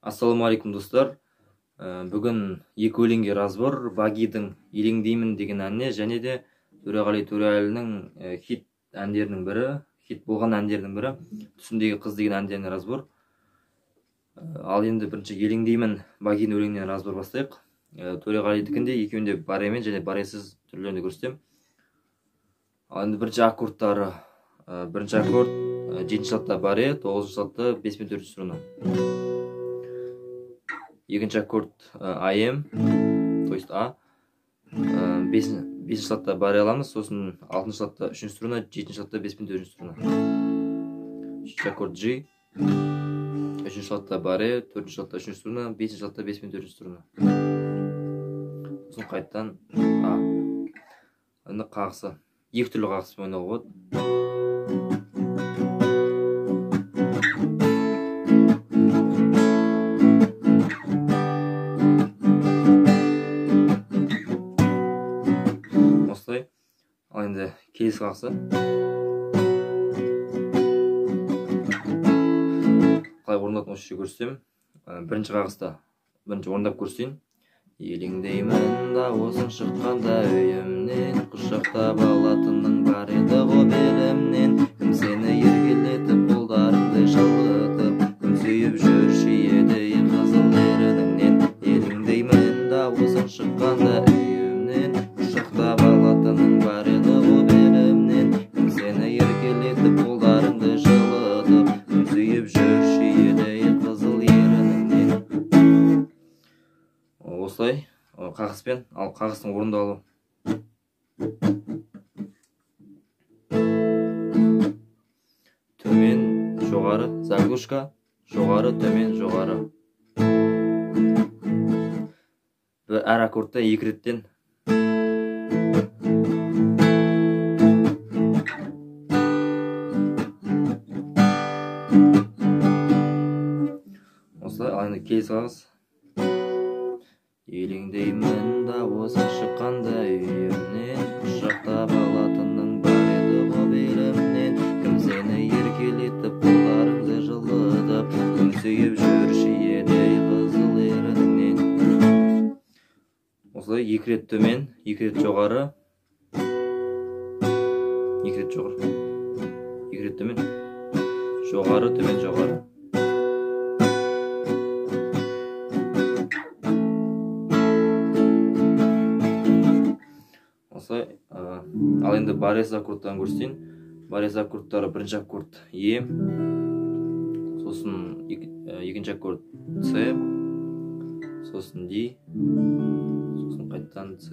Ассалаумағалейкум достар. Бүгін екі өлеңге разбор Багидің елеңдеймін деген әніне және де Төреғали Төреәлінің хит әндерінің бірі, хит болған әндердің бірі Түсімдегі қыз деген әндеріне разбор. Ал енді бірінші елеңдеймін Багидің өлеңінен разбор бастайық. Төреғалидікінде екеуінде баремен және баресіз түрлерінде көрсетемін. Ал енді бірінші аккордтары, бірінші аккорд 7-ші сатта баре, 9-ші сатта 5/4 струна. Екінші аккорд АМ, то есть А. 5-ші сатта баре аламыз, сосын 6-ші сатта 3-ші струна, 7-ші сатта 5/4 струна. 3-ші аккорд G, 3-ші сатта баре, 4-ші сатта 3-ші струна, 5-ші сатта 5/4 струна. Сосын қайттан А. Енді қағысы. Екі түрлі қағыспен ойнауға болады. Осылай. Ал енді келесі қағысы. Қалай орындалатынын осы жерде көрсетемін. Бірінші қағыста бірінші орындап көрсетейін. Елеңдеймін дауысың шыққанда үйімнен, құшақтап алатының бар еді ғой белімнен. Кім сені еркелетіп қолдарыңды шалытып, кім сүйіп жүрші еді қызыл ерініңнен. Елеңдеймін дауысың шыққанда үйімнен, құшақтап алатының бар еді ғой белімнен. Кім сені еркелетіп қолдарыңды шалытып, кім сүйіп жүрші еді қызыл ерініңнен. Осылай қағыспен, ал қағыстың орындалу. Төмен, жоғары, заглушка, жоғары, төмен, жоғары. Әр аккордта екі реттен. Осылай, ал енді келесі қағыс. Елеңдеймін дауысың шыққанда үйімнен, құшақтап алатының бар еді ғой белімнен. Кім сені еркелетіп қолдарыңды жылытып, кім сүйіп жүрші еді қызыл ерініңнен. Осылай екі рет төмен, екі рет жоғары, екі рет жоғары, екі рет төмен, жоғары, төмен, жоғары. Ал енді барез аккордтарын көрсетейін. Барез аккордтары бірінші аккорд Е, сосын екінші аккорд С, сосын Д, сосын қайттан С.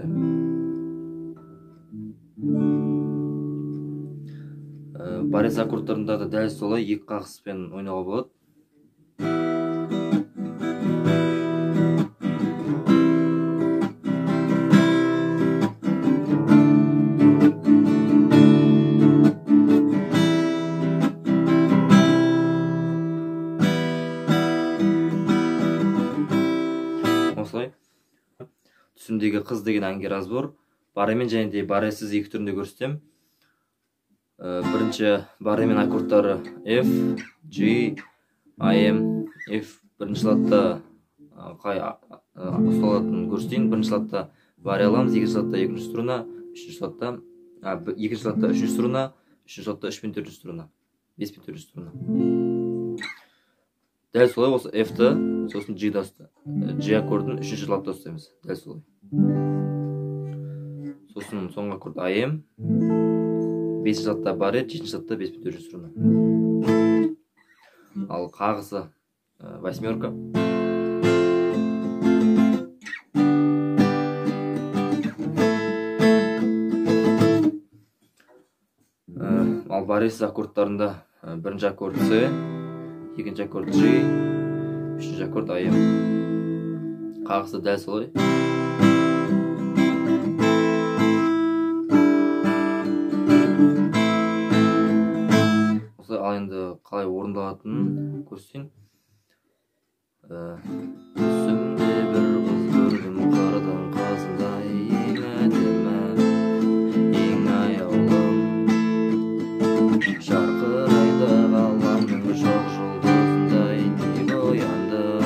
Барез аккордтарында да дәл солай екі қағыспен ойнауға болады. Түсімдегі қыз деген әнге разбор баремен және де баресіз екі түрінде көрсетемін. Бірінші баремен аккордтары F, G, AM, F. Бірінші латта қай ұсталатынын көрсетейін. Бірінші латта баре аламыз, екінші латта екінші струна, үшінші латта екінші латта үшінші струна, үшінші латта 3/4 струна, 5/4 струна. Дәл солай осы F-ті, сосын G аккордын үшінші латта ұстаймыз. Дәл солай. Сосын соңғы аккорд AM, 5-ші латта баре, 7-ші латта 5/4 струна. Ал қағысы восьмерка. Ал баресіз аккордтарында бірінші аккорд С, екінші аккорд G, үшінші аккорд AM. Қағысы дәл солай. Осылай, ал енді қалай орындалатынын көрсетейін. Түсімде бір қыз көрдім, қырдың қасындай, ең әдемі, ең аяулым. Жарқырайды ғаламның жоқ жұлдызындай, тек ояндым.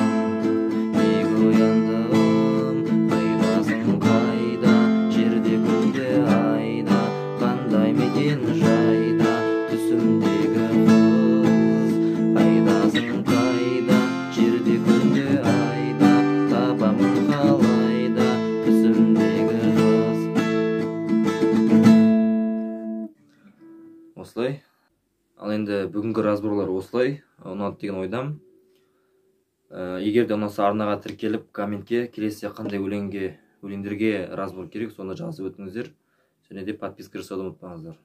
енді бүгінгі разборлар осылай ұнады деген ойдам. Егер де ұнаса арнаға тіркеліп комментке келесі қандай өлеңдерге разбор керек соны жазып өтіңіздер. Және де подписка жасауды ұмытпаңыздар.